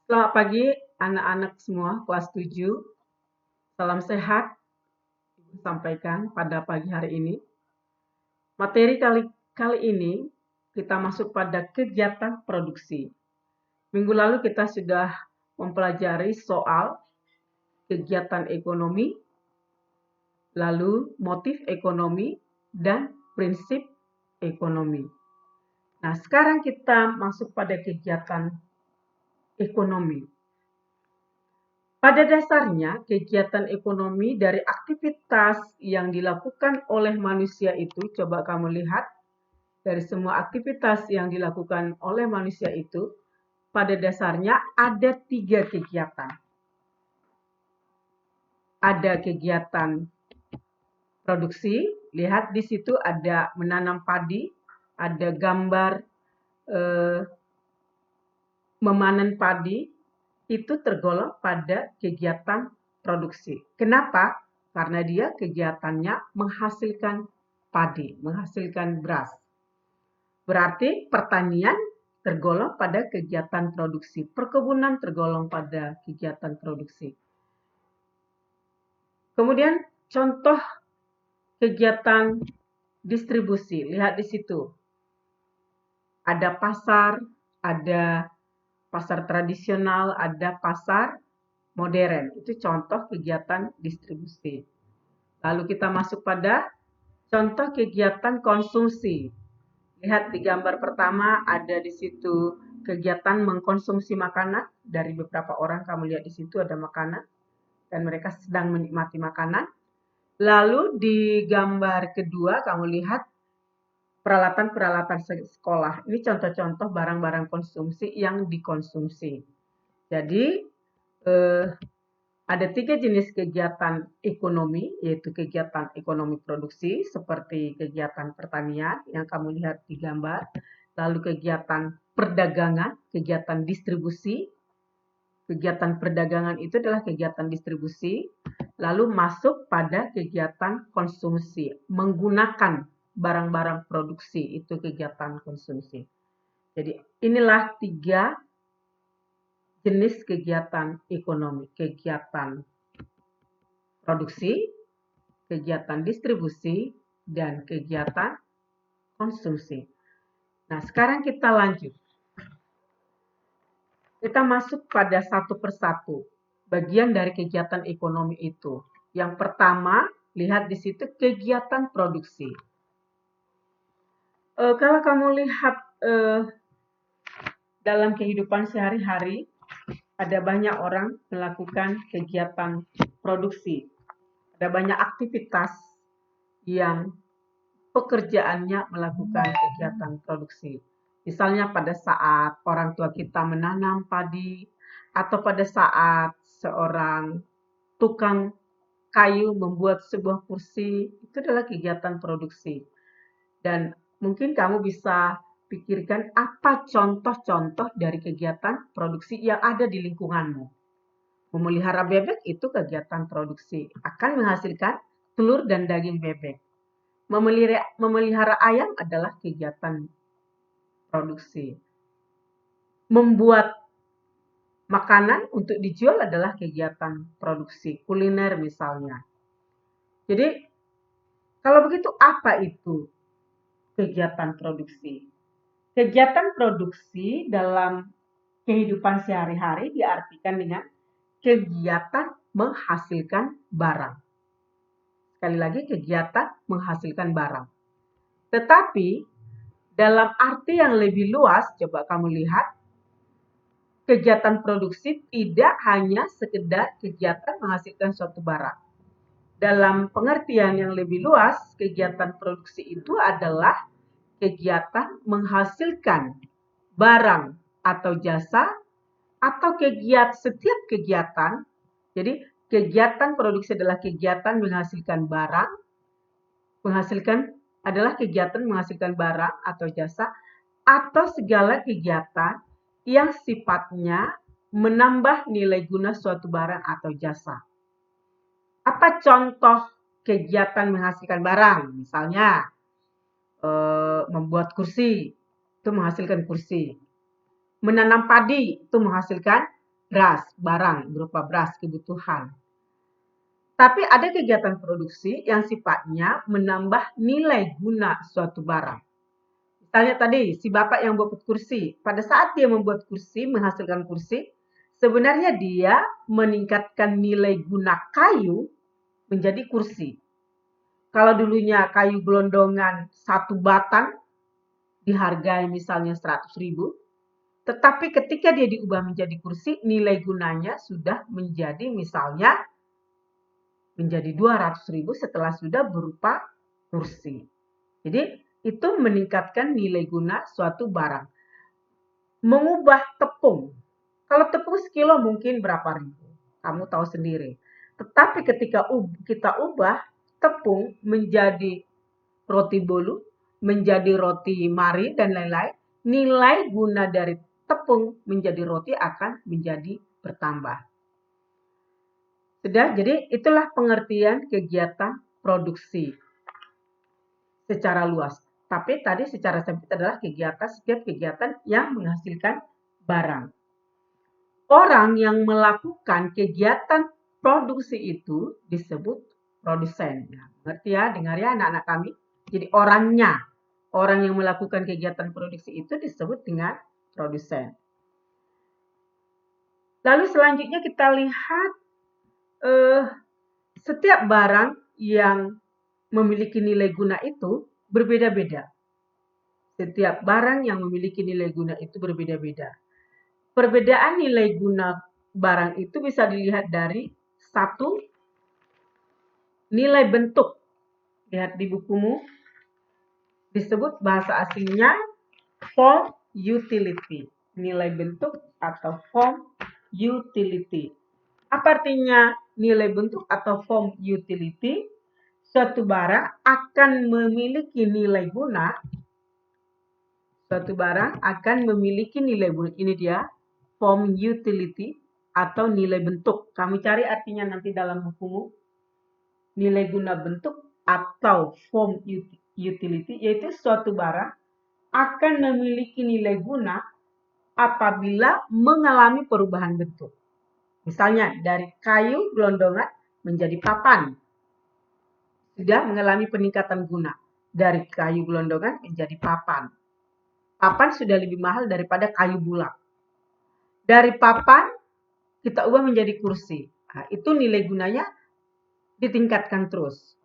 Selamat pagi anak-anak semua kelas 7. Salam sehat Ibu sampaikan pada pagi hari ini. Materi kali ini kita masuk pada kegiatan produksi. Minggu lalu kita sudah mempelajari soal kegiatan ekonomi, lalu motif ekonomi dan prinsip ekonomi. Nah, sekarang kita masuk pada kegiatan ekonomi. Pada dasarnya, kegiatan ekonomi dari aktivitas yang dilakukan oleh manusia itu, coba kamu lihat, dari semua aktivitas yang dilakukan oleh manusia itu, pada dasarnya ada 3 kegiatan. Ada kegiatan produksi, lihat di situ ada menanam padi, ada gambar memanen padi, itu tergolong pada kegiatan produksi. Kenapa? Karena dia kegiatannya menghasilkan padi, menghasilkan beras. Berarti pertanian tergolong pada kegiatan produksi, perkebunan tergolong pada kegiatan produksi. Kemudian contoh kegiatan distribusi, lihat di situ. Ada pasar, ada pasar tradisional, ada pasar modern. Itu contoh kegiatan distribusi. Lalu kita masuk pada contoh kegiatan konsumsi. Lihat di gambar pertama ada di situ kegiatan mengkonsumsi makanan dari beberapa orang. Kamu lihat di situ ada makanan dan mereka sedang menikmati makanan. Lalu di gambar kedua kamu lihat peralatan-peralatan sekolah. Ini contoh-contoh barang-barang konsumsi yang dikonsumsi. Jadi ada 3 jenis kegiatan ekonomi, yaitu kegiatan ekonomi produksi, seperti kegiatan pertanian yang kamu lihat di gambar, lalu kegiatan perdagangan, kegiatan distribusi. Kegiatan perdagangan itu adalah kegiatan distribusi, lalu masuk pada kegiatan konsumsi, menggunakan barang-barang produksi, itu kegiatan konsumsi. Jadi inilah 3 jenis kegiatan ekonomi, kegiatan produksi, kegiatan distribusi, dan kegiatan konsumsi. Nah, sekarang kita lanjut. Kita masuk pada satu persatu bagian dari kegiatan ekonomi itu. Yang pertama, lihat di situ kegiatan produksi. Kalau kamu lihat dalam kehidupan sehari-hari, ada banyak orang melakukan kegiatan produksi. Ada banyak aktivitas yang pekerjaannya melakukan kegiatan produksi. Misalnya pada saat orang tua kita menanam padi, atau pada saat seorang tukang kayu membuat sebuah kursi, itu adalah kegiatan produksi. Dan mungkin kamu bisa pikirkan apa contoh-contoh dari kegiatan produksi yang ada di lingkunganmu. Memelihara bebek itu kegiatan produksi, akan menghasilkan telur dan daging bebek. Memelihara ayam adalah kegiatan produksi. Membuat makanan untuk dijual adalah kegiatan produksi, kuliner misalnya. Jadi, kalau begitu apa itu kegiatan produksi? Kegiatan produksi dalam kehidupan sehari-hari diartikan dengan kegiatan menghasilkan barang. Sekali lagi, kegiatan menghasilkan barang. Tetapi, dalam arti yang lebih luas, coba kamu lihat, kegiatan produksi tidak hanya sekedar kegiatan menghasilkan suatu barang. Dalam pengertian yang lebih luas, kegiatan produksi itu adalah kegiatan menghasilkan barang atau jasa, atau setiap kegiatan. Jadi kegiatan produksi adalah kegiatan menghasilkan barang, adalah kegiatan menghasilkan barang atau jasa, atau segala kegiatan yang sifatnya menambah nilai guna suatu barang atau jasa. Apa contoh kegiatan menghasilkan barang? Misalnya membuat kursi, itu menghasilkan kursi. Menanam padi, itu menghasilkan beras, barang berupa beras kebutuhan. Tapi ada kegiatan produksi yang sifatnya menambah nilai guna suatu barang. Misalnya tadi, si bapak yang buat kursi. Pada saat dia membuat kursi, menghasilkan kursi, sebenarnya dia meningkatkan nilai guna kayu menjadi kursi. Kalau dulunya kayu gelondongan satu batang dihargai misalnya 100.000, tetapi ketika dia diubah menjadi kursi, nilai gunanya sudah menjadi misalnya menjadi 200.000 setelah sudah berupa kursi. Jadi itu meningkatkan nilai guna suatu barang. Mengubah tepung. Kalau tepung sekilo mungkin berapa ribu. Kamu tahu sendiri. Tetapi ketika kita ubah tepung menjadi roti bolu, menjadi roti mari, dan lain-lain, nilai guna dari tepung menjadi roti akan menjadi bertambah. Sudah, jadi itulah pengertian kegiatan produksi secara luas. Tapi tadi secara sempit adalah setiap kegiatan yang menghasilkan barang. Orang yang melakukan kegiatan produksi itu disebut produsen. Nah, ngerti ya, dengar ya anak-anak kami. Jadi orang yang melakukan kegiatan produksi itu disebut dengan produsen. Lalu selanjutnya kita lihat setiap barang yang memiliki nilai guna itu berbeda-beda. Setiap barang yang memiliki nilai guna itu berbeda-beda. Perbedaan nilai guna barang itu bisa dilihat dari satu, nilai bentuk. Lihat di bukumu, disebut bahasa asingnya form utility. Nilai bentuk atau form utility. Apa artinya nilai bentuk atau form utility? Suatu barang akan memiliki nilai guna. Suatu barang akan memiliki nilai guna. Ini dia, form utility atau nilai bentuk. Kamu cari artinya nanti dalam bukumu. Nilai guna bentuk atau form utility, yaitu suatu barang akan memiliki nilai guna apabila mengalami perubahan bentuk. Misalnya dari kayu gelondongan menjadi papan. Sudah mengalami peningkatan guna. Dari kayu gelondongan menjadi papan. Papan sudah lebih mahal daripada kayu bulat. Dari papan kita ubah menjadi kursi. Nah, itu nilai gunanya ditingkatkan terus.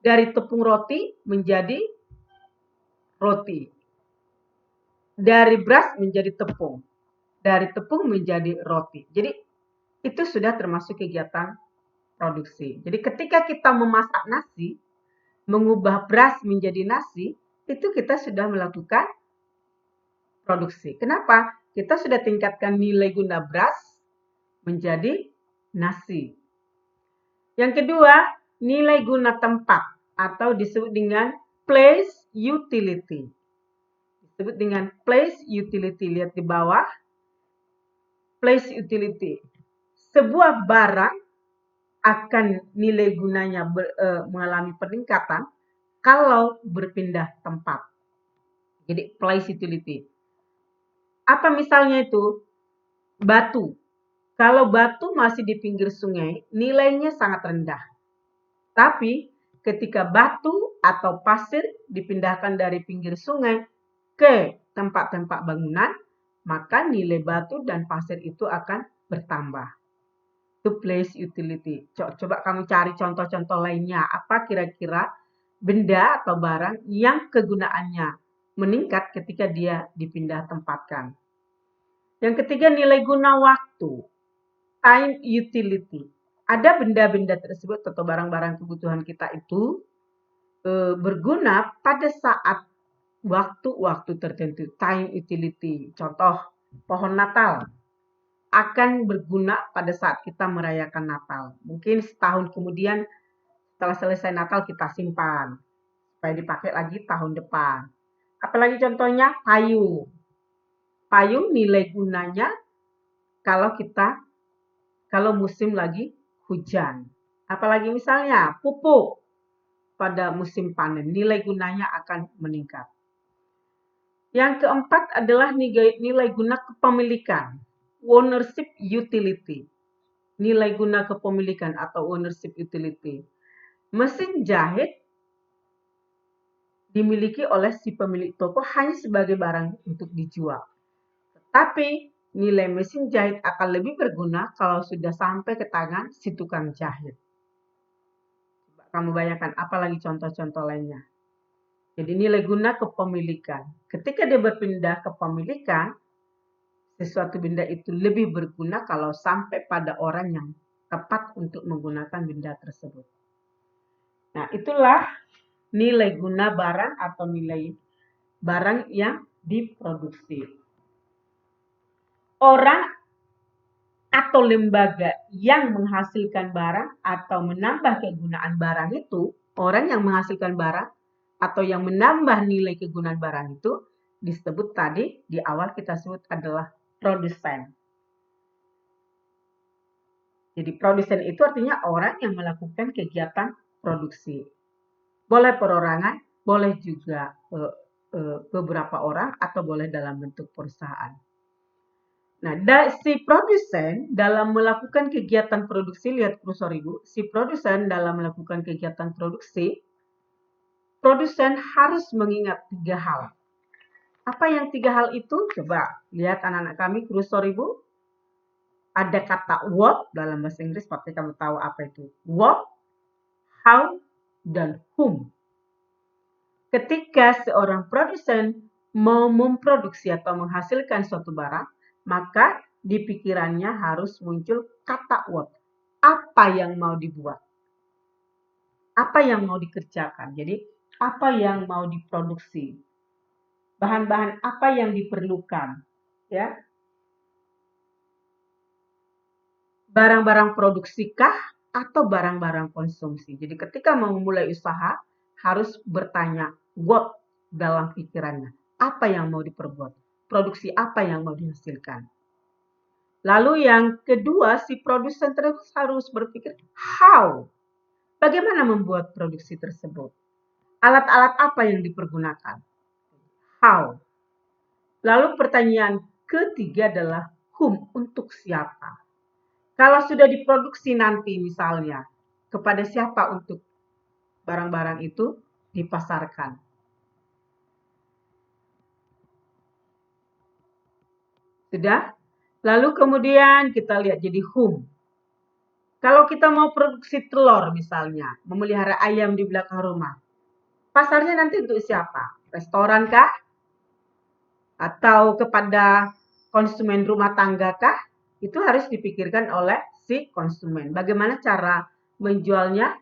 Dari tepung roti menjadi roti. Dari beras menjadi tepung. Dari tepung menjadi roti. Jadi itu sudah termasuk kegiatan produksi. Jadi ketika kita memasak nasi, mengubah beras menjadi nasi, itu kita sudah melakukan produksi. Kenapa? Kita sudah tingkatkan nilai guna beras menjadi nasi. Yang kedua, nilai guna tempat atau disebut dengan place utility. Disebut dengan place utility. Lihat di bawah. Place utility. Sebuah barang akan nilai gunanya mengalami peningkatan kalau berpindah tempat. Jadi place utility. Apa misalnya itu? Batu. Kalau batu masih di pinggir sungai, nilainya sangat rendah. Tapi ketika batu atau pasir dipindahkan dari pinggir sungai ke tempat-tempat bangunan, maka nilai batu dan pasir itu akan bertambah. To place utility. Coba kamu cari contoh-contoh lainnya. Apa kira-kira benda atau barang yang kegunaannya meningkat ketika dia dipindah tempatkan. Yang ketiga, nilai guna waktu. Time utility. Ada benda-benda tersebut atau barang-barang kebutuhan kita itu berguna pada saat waktu-waktu tertentu. Time utility. Contoh, pohon Natal akan berguna pada saat kita merayakan Natal. Mungkin setahun kemudian setelah selesai Natal kita simpan supaya dipakai lagi tahun depan. Apalagi contohnya payung. Payung nilai gunanya kalau musim lagi hujan. Apalagi misalnya pupuk pada musim panen, nilai gunanya akan meningkat. Yang keempat adalah nilai guna kepemilikan. ownership utility. Nilai guna kepemilikan atau ownership utility. Mesin jahit dimiliki oleh si pemilik toko hanya sebagai barang untuk dijual. Tetapi nilai mesin jahit akan lebih berguna kalau sudah sampai ke tangan si tukang jahit. Kamu bayangkan, apalagi contoh-contoh lainnya. Jadi nilai guna kepemilikan. Ketika dia berpindah kepemilikan, sesuatu benda itu lebih berguna kalau sampai pada orang yang tepat untuk menggunakan benda tersebut. Nah, itulah nilai guna barang atau nilai barang yang diproduksi. Orang atau lembaga yang menghasilkan barang atau menambah kegunaan barang itu, orang yang menghasilkan barang atau yang menambah nilai kegunaan barang itu disebut tadi di awal kita sebut adalah produsen. Jadi produsen itu artinya orang yang melakukan kegiatan produksi. Boleh perorangan, boleh juga beberapa orang atau boleh dalam bentuk perusahaan. Nah, si produsen dalam melakukan kegiatan produksi, lihat kursor Ibu, si produsen dalam melakukan kegiatan produksi, produsen harus mengingat 3 hal. Apa yang 3 hal itu? Coba lihat anak-anak kami, kursor Ibu. Ada kata what dalam bahasa Inggris, pasti kamu tahu apa itu. What, how, dan whom. Ketika seorang produsen mau memproduksi atau menghasilkan suatu barang, maka di pikirannya harus muncul kata what. Apa yang mau dibuat? Apa yang mau dikerjakan? Jadi, apa yang mau diproduksi? Bahan-bahan apa yang diperlukan? Ya. Barang-barang produksikah atau barang-barang konsumsi? Jadi, ketika mau memulai usaha, harus bertanya what dalam pikirannya. Apa yang mau diperbuat? Produksi apa yang mau dihasilkan? Lalu yang kedua, si produsen terus harus berpikir how. Bagaimana membuat produksi tersebut? Alat-alat apa yang dipergunakan? How. Lalu pertanyaan ketiga adalah whom, untuk siapa? Kalau sudah diproduksi nanti misalnya, kepada siapa untuk barang-barang itu dipasarkan? Sudah? Lalu kemudian kita lihat jadi whom. Kalau kita mau produksi telur misalnya, memelihara ayam di belakang rumah, pasarnya nanti untuk siapa? Restoran kah? Atau kepada konsumen rumah tangga kah? Itu harus dipikirkan oleh si konsumen. Bagaimana cara menjualnya,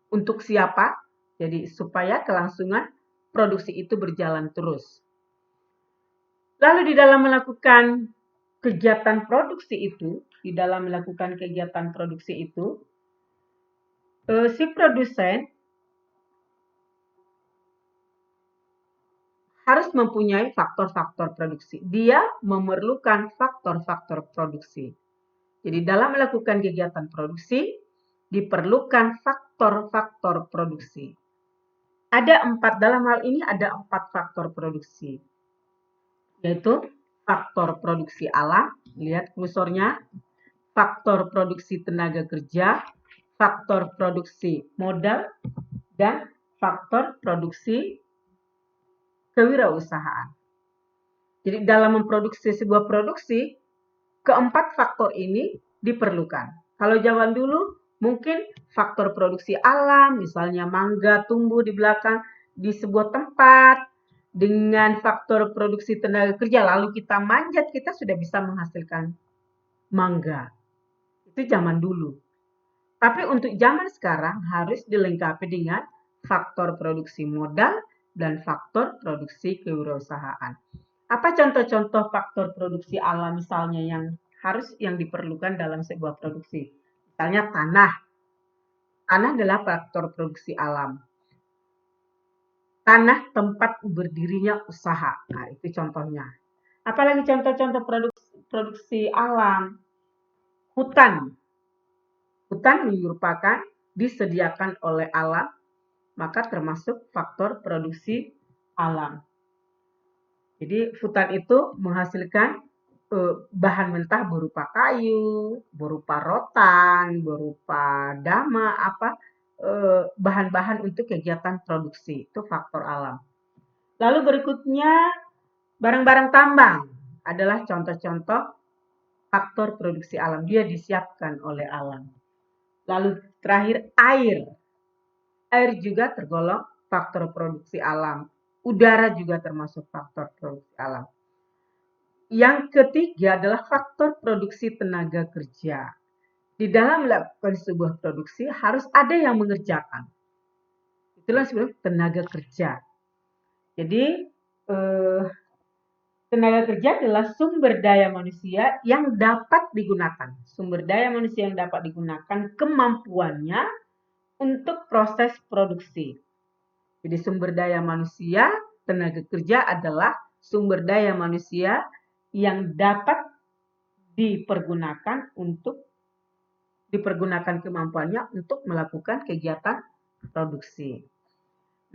untuk siapa? Jadi supaya kelangsungan produksi itu berjalan terus. Lalu di dalam melakukan kegiatan produksi itu, si produsen harus mempunyai faktor-faktor produksi. Dia memerlukan faktor-faktor produksi. Jadi dalam melakukan kegiatan produksi, diperlukan faktor-faktor produksi. Dalam hal ini ada 4 faktor produksi. Yaitu faktor produksi alam, lihat kursornya, faktor produksi tenaga kerja, faktor produksi modal, dan faktor produksi kewirausahaan. Jadi dalam memproduksi sebuah produksi, keempat faktor ini diperlukan. Kalau zaman dulu mungkin faktor produksi alam, misalnya mangga tumbuh di belakang di sebuah tempat, dengan faktor produksi tenaga kerja, lalu kita manjat, kita sudah bisa menghasilkan mangga. Itu zaman dulu. Tapi untuk zaman sekarang harus dilengkapi dengan faktor produksi modal dan faktor produksi kewirausahaan. Apa contoh-contoh faktor produksi alam misalnya yang diperlukan dalam sebuah produksi? Misalnya tanah. Tanah adalah faktor produksi alam. Tanah tempat berdirinya usaha. Nah, itu contohnya. Apalagi contoh-contoh produksi alam? Hutan. Hutan merupakan disediakan oleh alam, maka termasuk faktor produksi alam. Jadi hutan itu menghasilkan bahan mentah berupa kayu, berupa rotan, berupa dama, bahan-bahan untuk kegiatan produksi. Itu faktor alam. Lalu berikutnya barang-barang tambang adalah contoh-contoh faktor produksi alam. Dia disiapkan oleh alam. Lalu terakhir air. Air juga tergolong faktor produksi alam. Udara juga termasuk faktor produksi alam. Yang ketiga adalah faktor produksi tenaga kerja. Di dalam melakukan sebuah produksi harus ada yang mengerjakan. Itulah sebenarnya tenaga kerja. Jadi tenaga kerja adalah sumber daya manusia yang dapat digunakan. Sumber daya manusia yang dapat digunakan kemampuannya untuk proses produksi. Jadi sumber daya manusia, tenaga kerja adalah sumber daya manusia yang dapat dipergunakan kemampuannya untuk melakukan kegiatan produksi.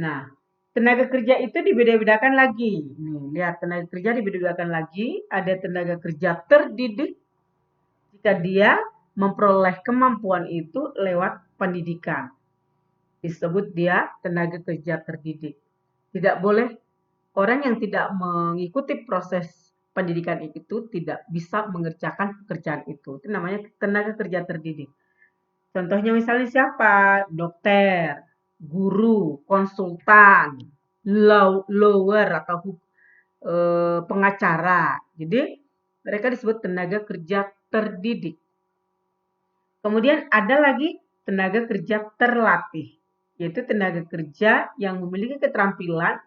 Nah, tenaga kerja itu dibeda-bedakan lagi. Nih, lihat tenaga kerja dibeda-bedakan lagi. Ada tenaga kerja terdidik jika dia memperoleh kemampuan itu lewat pendidikan. Disebut dia tenaga kerja terdidik. Tidak boleh orang yang tidak mengikuti proses pendidikan itu tidak bisa mengerjakan pekerjaan itu. Itu namanya tenaga kerja terdidik. Contohnya misalnya siapa? Dokter, guru, konsultan, lawyer atau pengacara. Jadi mereka disebut tenaga kerja terdidik. Kemudian ada lagi tenaga kerja terlatih, yaitu tenaga kerja yang memiliki keterampilan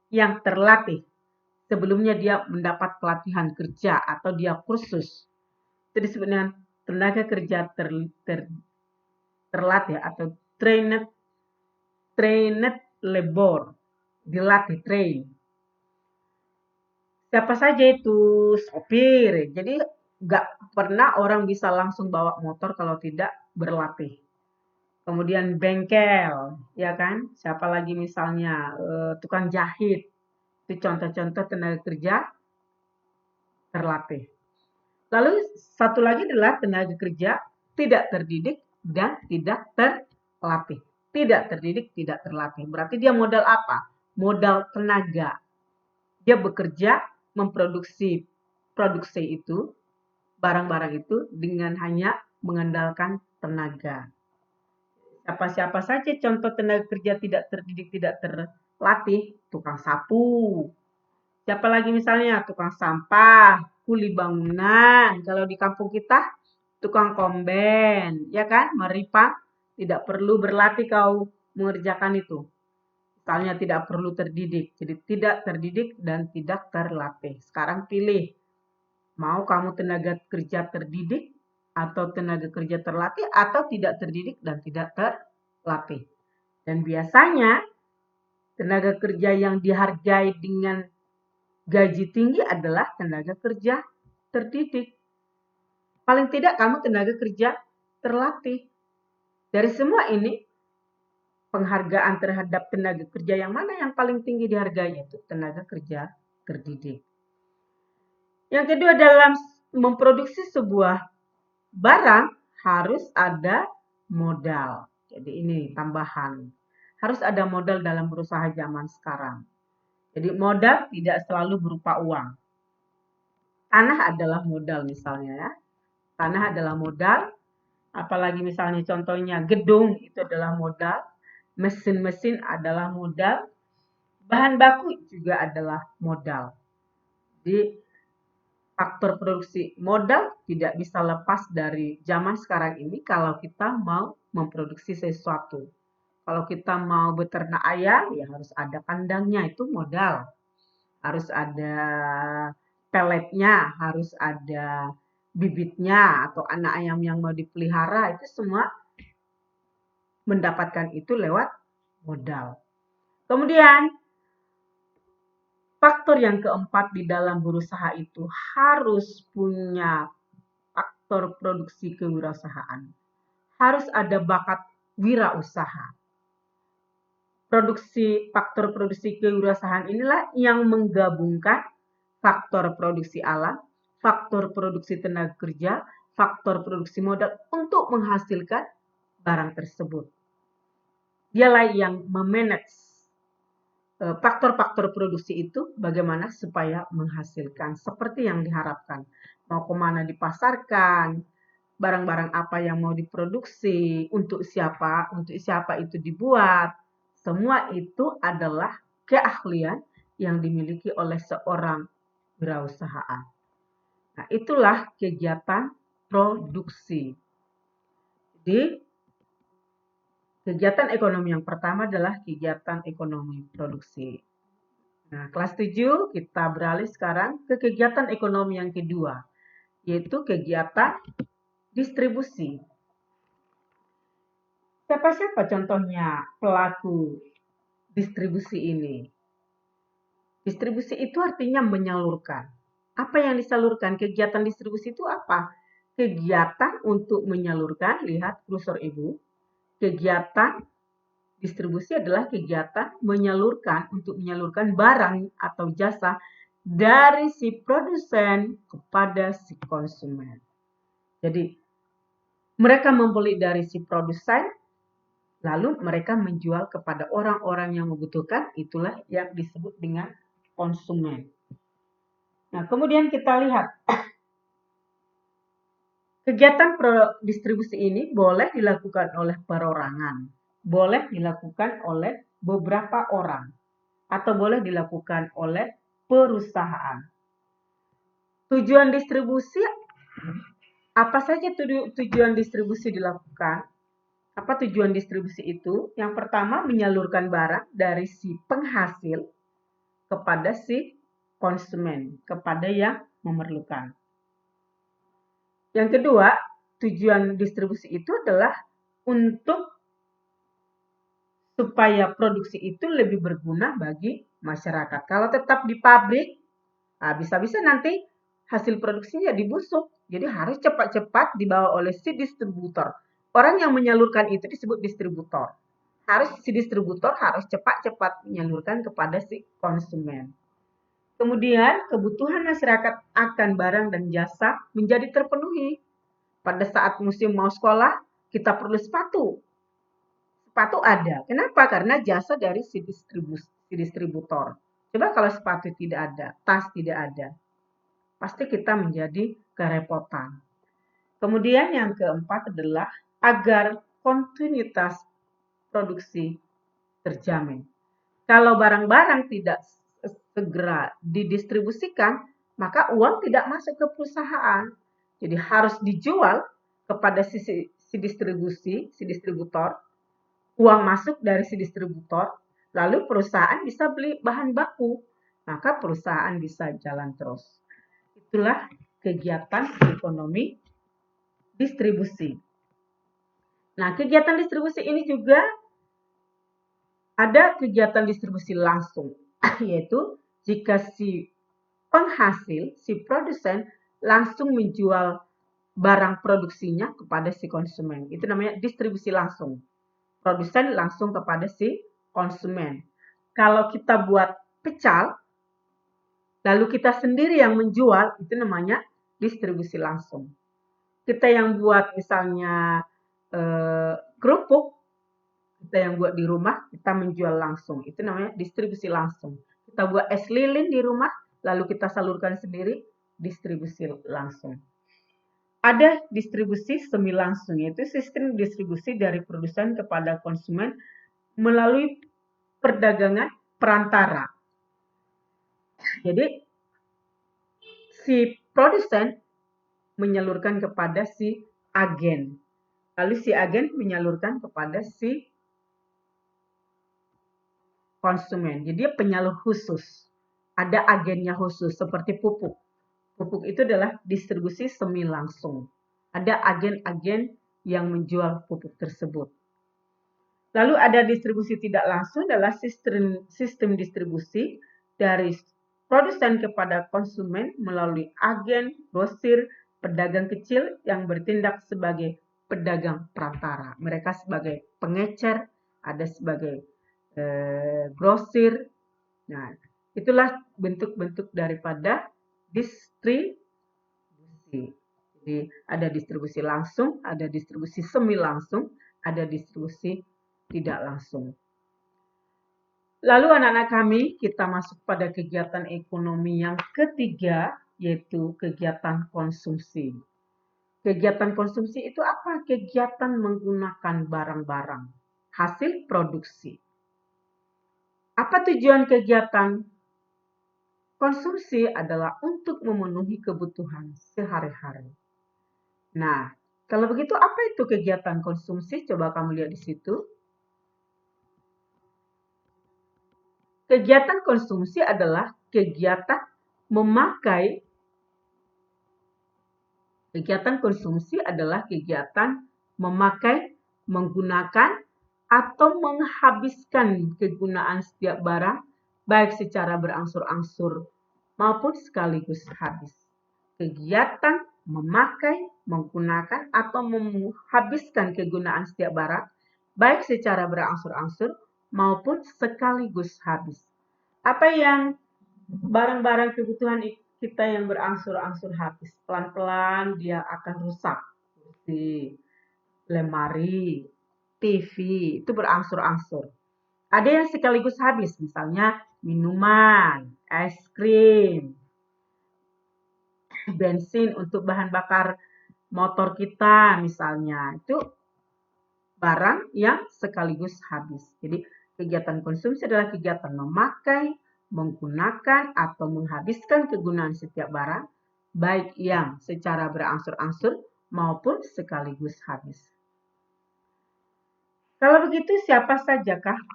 yang terlatih. Sebelumnya dia mendapat pelatihan kerja atau dia kursus. Itu disebut dengan tenaga kerja terlatih atau trained labor, dilatih, train. Siapa saja itu? Sopir. Jadi nggak pernah orang bisa langsung bawa motor kalau tidak berlatih. Kemudian bengkel, ya kan? Siapa lagi misalnya tukang jahit. Itu contoh-contoh tenaga kerja terlatih. Lalu satu lagi adalah tenaga kerja tidak terdidik dan tidak terlatih. Tidak terdidik, tidak terlatih. Berarti dia modal apa? Modal tenaga. Dia bekerja memproduksi itu, barang-barang itu dengan hanya mengandalkan tenaga. Siapa-siapa saja contoh tenaga kerja tidak terdidik, tidak terlatih? Tukang sapu. Siapa lagi misalnya? Tukang sampah, kuli bangunan. Kalau di kampung kita, tukang komben, ya kan? Meripang, tidak perlu berlatih kau mengerjakan itu. Misalnya tidak perlu terdidik. Jadi tidak terdidik dan tidak terlatih. Sekarang pilih. Mau kamu tenaga kerja terdidik atau tenaga kerja terlatih atau tidak terdidik dan tidak terlatih. Dan biasanya tenaga kerja yang dihargai dengan gaji tinggi adalah tenaga kerja terdidik. Paling tidak kamu tenaga kerja terlatih. Dari semua ini, penghargaan terhadap tenaga kerja yang mana yang paling tinggi dihargai? Itu tenaga kerja terdidik. Yang kedua, dalam memproduksi sebuah barang harus ada modal. Jadi ini tambahan. Harus ada modal dalam berusaha zaman sekarang. Jadi modal tidak selalu berupa uang. Tanah adalah modal misalnya ya. Tanah adalah modal. Apalagi misalnya contohnya gedung itu adalah modal. Mesin-mesin adalah modal, bahan baku juga adalah modal. Jadi faktor produksi modal tidak bisa lepas dari zaman sekarang ini kalau kita mau memproduksi sesuatu. Kalau kita mau beternak ayam, ya harus ada kandangnya, itu modal. Harus ada peletnya, harus ada bibitnya atau anak ayam yang mau dipelihara, itu semua mendapatkan itu lewat modal. Kemudian, faktor yang keempat di dalam berusaha itu harus punya faktor produksi kewirausahaan. Harus ada bakat wirausaha. Faktor produksi kewirausahaan inilah yang menggabungkan faktor produksi alam, faktor produksi tenaga kerja, faktor produksi modal untuk menghasilkan barang tersebut. Dialah yang memanage faktor-faktor produksi itu bagaimana supaya menghasilkan seperti yang diharapkan. Mau kemana dipasarkan, barang-barang apa yang mau diproduksi, untuk siapa itu dibuat. Semua itu adalah keahlian yang dimiliki oleh seorang wirausahaan. Nah, itulah kegiatan produksi. Jadi, kegiatan ekonomi yang pertama adalah kegiatan ekonomi produksi. Nah, kelas 7 kita beralih sekarang ke kegiatan ekonomi yang kedua, yaitu kegiatan distribusi. Siapa-siapa contohnya pelaku distribusi ini? Distribusi itu artinya menyalurkan. Apa yang disalurkan? Kegiatan distribusi itu apa? Kegiatan untuk menyalurkan, lihat kursor Ibu. Kegiatan distribusi adalah kegiatan untuk menyalurkan barang atau jasa dari si produsen kepada si konsumen. Jadi, mereka membeli dari si produsen, lalu mereka menjual kepada orang-orang yang membutuhkan, itulah yang disebut dengan konsumen. Nah, kemudian kita lihat kegiatan distribusi ini boleh dilakukan oleh perorangan, boleh dilakukan oleh beberapa orang, atau boleh dilakukan oleh perusahaan. Tujuan distribusi, apa saja tujuan distribusi dilakukan? Apa tujuan distribusi itu? Yang pertama, menyalurkan barang dari si penghasil kepada si konsumen, kepada yang memerlukan. Yang kedua, tujuan distribusi itu adalah untuk supaya produksi itu lebih berguna bagi masyarakat. Kalau tetap di pabrik, bisa-bisa nanti hasil produksinya dibusuk. Jadi harus cepat-cepat dibawa oleh si distributor. Orang yang menyalurkan itu disebut distributor. Si distributor harus cepat-cepat menyalurkan kepada si konsumen. Kemudian kebutuhan masyarakat akan barang dan jasa menjadi terpenuhi. Pada saat musim mau sekolah, kita perlu sepatu. Sepatu ada. Kenapa? Karena jasa dari si distributor. Coba kalau sepatu tidak ada, tas tidak ada, pasti kita menjadi kerepotan. Kemudian yang keempat adalah agar kontinuitas produksi terjamin. Kalau barang-barang tidak segera didistribusikan, maka uang tidak masuk ke perusahaan. Jadi harus dijual kepada si distributor, uang masuk dari si distributor, lalu perusahaan bisa beli bahan baku, maka perusahaan bisa jalan terus. Itulah kegiatan ekonomi distribusi. Nah, kegiatan distribusi ini juga ada kegiatan distribusi langsung, yaitu jika si penghasil, si produsen langsung menjual barang produksinya kepada si konsumen. Itu namanya distribusi langsung. Produsen langsung kepada si konsumen. Kalau kita buat pecal, lalu kita sendiri yang menjual, itu namanya distribusi langsung. Kita yang buat misalnya kerupuk, kita yang buat di rumah, kita menjual langsung. Itu namanya distribusi langsung. Kita buat es lilin di rumah, lalu kita salurkan sendiri, distribusi langsung. Ada distribusi semi langsung, yaitu sistem distribusi dari produsen kepada konsumen melalui perdagangan perantara. Jadi, si produsen menyalurkan kepada si agen. Lalu si agen menyalurkan kepada si konsumen. Jadi dia penyalur khusus. Ada agennya khusus seperti pupuk. Pupuk itu adalah distribusi semi langsung. Ada agen-agen yang menjual pupuk tersebut. Lalu ada distribusi tidak langsung adalah sistem distribusi dari produsen kepada konsumen melalui agen, grosir, pedagang kecil yang bertindak sebagai pedagang perantara. Mereka sebagai pengecer, ada sebagai grosir. Nah, itulah bentuk-bentuk daripada distribusi. distribusi. Jadi ada distribusi langsung, ada distribusi semi langsung, ada distribusi tidak langsung. Lalu anak-anak kami, kita masuk pada kegiatan ekonomi yang ketiga, yaitu kegiatan konsumsi. Kegiatan konsumsi itu apa? Kegiatan menggunakan barang-barang, hasil produksi. Apa tujuan kegiatan konsumsi? Adalah untuk memenuhi kebutuhan sehari-hari. Nah, kalau begitu apa itu kegiatan konsumsi? Coba kamu lihat di situ. Kegiatan konsumsi adalah kegiatan memakai. Kegiatan konsumsi adalah kegiatan memakai, menggunakan, atau menghabiskan kegunaan setiap barang, baik secara berangsur-angsur maupun sekaligus habis. Kegiatan memakai, menggunakan, atau menghabiskan kegunaan setiap barang, baik secara berangsur-angsur maupun sekaligus habis. Apa yang barang-barang kebutuhan kita yang berangsur-angsur habis? Pelan-pelan dia akan rusak. Kursi, lemari, TV, itu berangsur-angsur. Ada yang sekaligus habis, misalnya minuman, es krim, bensin untuk bahan bakar motor kita misalnya. Itu barang yang sekaligus habis. Jadi kegiatan konsumsi adalah kegiatan memakai, menggunakan, atau menghabiskan kegunaan setiap barang, baik yang secara berangsur-angsur maupun sekaligus habis. Kalau begitu, siapa sajakah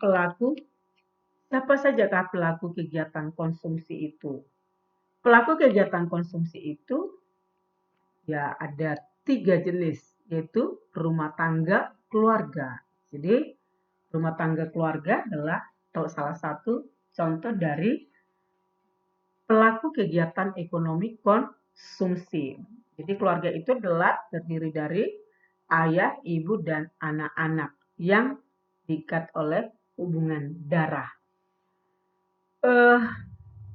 pelaku kegiatan konsumsi itu? Pelaku kegiatan konsumsi itu ya ada 3 jenis, yaitu rumah tangga, keluarga. Jadi rumah tangga keluarga adalah salah satu contoh dari pelaku kegiatan ekonomi konsumsi. Jadi keluarga itu adalah terdiri dari ayah, ibu, dan anak-anak yang diikat oleh hubungan darah.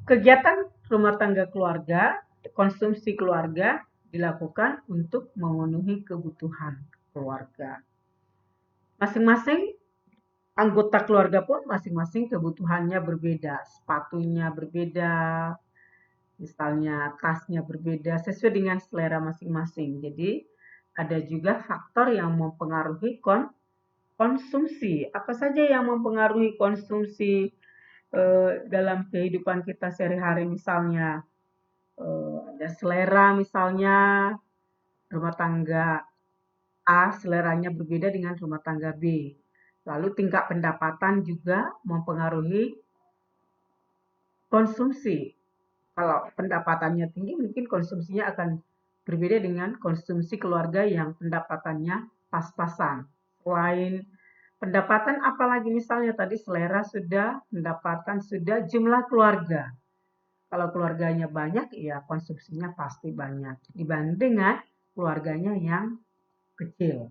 Kegiatan rumah tangga keluarga, konsumsi keluarga dilakukan untuk memenuhi kebutuhan keluarga. Masing-masing anggota keluarga pun masing-masing kebutuhannya berbeda, sepatunya berbeda, misalnya tasnya berbeda sesuai dengan selera masing-masing. Jadi ada juga faktor yang mempengaruhi konsumsi. Apa saja yang mempengaruhi konsumsi dalam kehidupan kita sehari-hari? Misalnya ada selera, misalnya rumah tangga A seleranya berbeda dengan rumah tangga B. Lalu tingkat pendapatan juga mempengaruhi konsumsi. Kalau pendapatannya tinggi, mungkin konsumsinya akan berbeda dengan konsumsi keluarga yang pendapatannya pas-pasan. Selain pendapatan, apalagi misalnya tadi selera sudah, pendapatan sudah, jumlah keluarga. Kalau keluarganya banyak, ya konsumsinya pasti banyak dibanding dengan keluarganya yang kecil.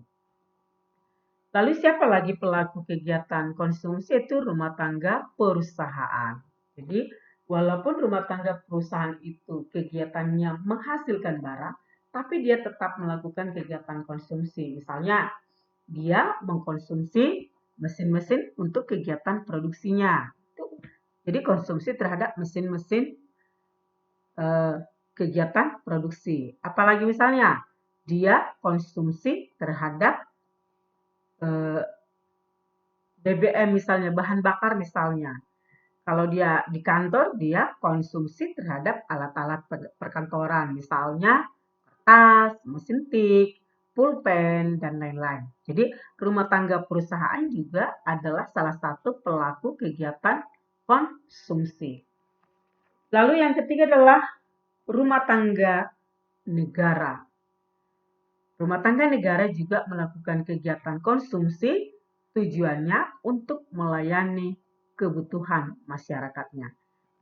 Lalu siapa lagi pelaku kegiatan konsumsi? Itu rumah tangga perusahaan. Jadi walaupun rumah tangga perusahaan itu kegiatannya menghasilkan barang, tapi dia tetap melakukan kegiatan konsumsi. Misalnya dia mengkonsumsi mesin-mesin untuk kegiatan produksinya. Jadi konsumsi terhadap mesin-mesin kegiatan produksi. Apalagi misalnya dia konsumsi terhadap BBM misalnya, bahan bakar misalnya. Kalau dia di kantor, dia konsumsi terhadap alat-alat perkantoran, misalnya kertas, mesin tik, pulpen, dan lain-lain. Jadi rumah tangga perusahaan juga adalah salah satu pelaku kegiatan konsumsi. Lalu yang ketiga adalah rumah tangga negara. Rumah tangga negara juga melakukan kegiatan konsumsi, tujuannya untuk melayani kebutuhan masyarakatnya.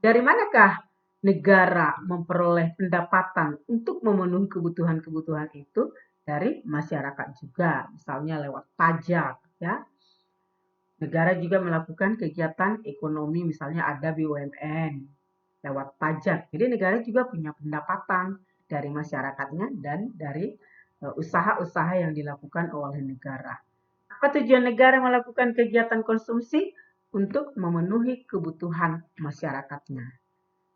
Dari manakah negara memperoleh pendapatan untuk memenuhi kebutuhan-kebutuhan itu? Dari masyarakat juga, misalnya lewat pajak, ya. Negara juga melakukan kegiatan ekonomi, misalnya ada BUMN lewat pajak. Jadi negara juga punya pendapatan dari masyarakatnya dan dari usaha-usaha yang dilakukan oleh negara. Apa tujuan negara melakukan kegiatan konsumsi? Untuk memenuhi kebutuhan masyarakatnya.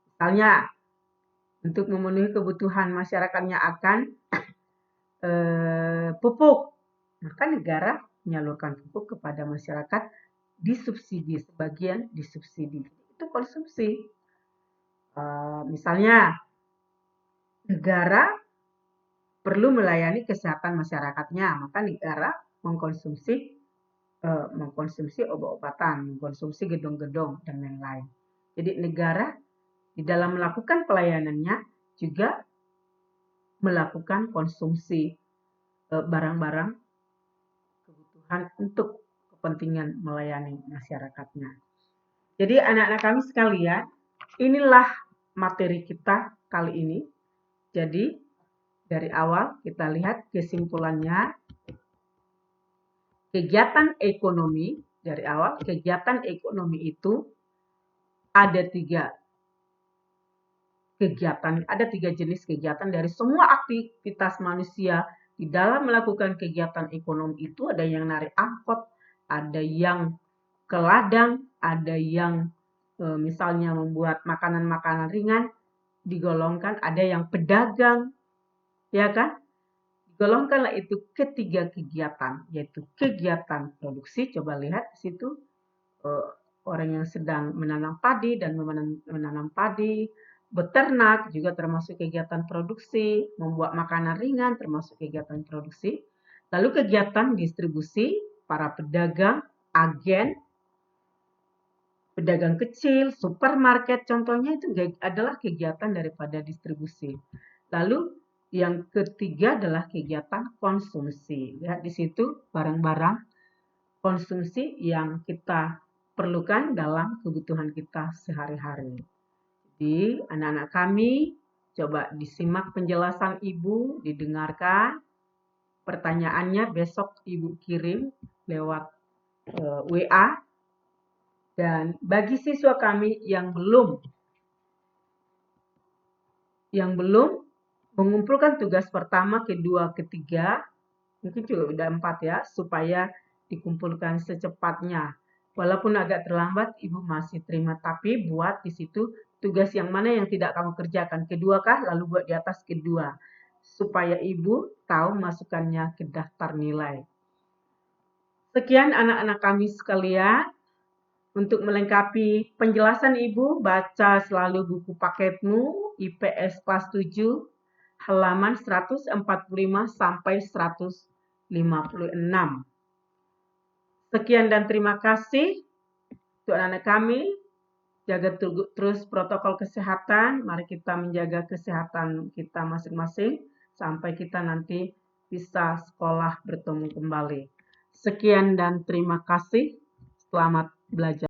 Misalnya, untuk memenuhi kebutuhan masyarakatnya akan pupuk, maka negara menyalurkan pupuk kepada masyarakat disubsidi, sebagian disubsidi. Itu konsumsi. Misalnya, negara perlu melayani kesehatan masyarakatnya, maka negara mengkonsumsi obat-obatan, mengkonsumsi gedung-gedung, dan lain-lain. Jadi negara di dalam melakukan pelayanannya juga melakukan konsumsi barang-barang kebutuhan untuk kepentingan melayani masyarakatnya. Jadi anak-anak kami sekalian, inilah materi kita kali ini. Jadi dari awal kita lihat kesimpulannya. Kegiatan ekonomi, dari awal kegiatan ekonomi itu ada tiga kegiatan, ada tiga jenis kegiatan. Dari semua aktivitas manusia di dalam melakukan kegiatan ekonomi itu ada yang narik angkot, ada yang ke ladang, ada yang misalnya membuat makanan-makanan ringan, digolongkan, ada yang pedagang, ya kan? Golongkanlah itu ketiga kegiatan, yaitu kegiatan produksi. Coba lihat di situ orang yang sedang menanam padi dan menanam padi, beternak juga termasuk kegiatan produksi, membuat makanan ringan termasuk kegiatan produksi. Lalu kegiatan distribusi, para pedagang, agen, pedagang kecil, supermarket contohnya itu adalah kegiatan daripada distribusi. Lalu yang ketiga adalah kegiatan konsumsi. Lihat di situ barang-barang konsumsi yang kita perlukan dalam kebutuhan kita sehari-hari. Jadi anak-anak kami coba disimak penjelasan Ibu, didengarkan. Pertanyaannya besok Ibu kirim lewat WA. Dan bagi siswa kami yang belum mengumpulkan tugas pertama, kedua, ketiga, mungkin juga udah 4 ya, supaya dikumpulkan secepatnya. Walaupun agak terlambat, Ibu masih terima. Tapi buat di situ tugas yang mana yang tidak kamu kerjakan. Kedua kah? Lalu buat di atas kedua. Supaya Ibu tahu masukkannya ke daftar nilai. Sekian anak-anak kami sekalian. Untuk melengkapi penjelasan Ibu, baca selalu buku paketmu IPS kelas 7 halaman 145 sampai 156. Sekian dan terima kasih untuk anak-anak kami. Jaga terus protokol kesehatan. Mari kita menjaga kesehatan kita masing-masing sampai kita nanti bisa sekolah bertemu kembali. Sekian dan terima kasih. Selamat belajar.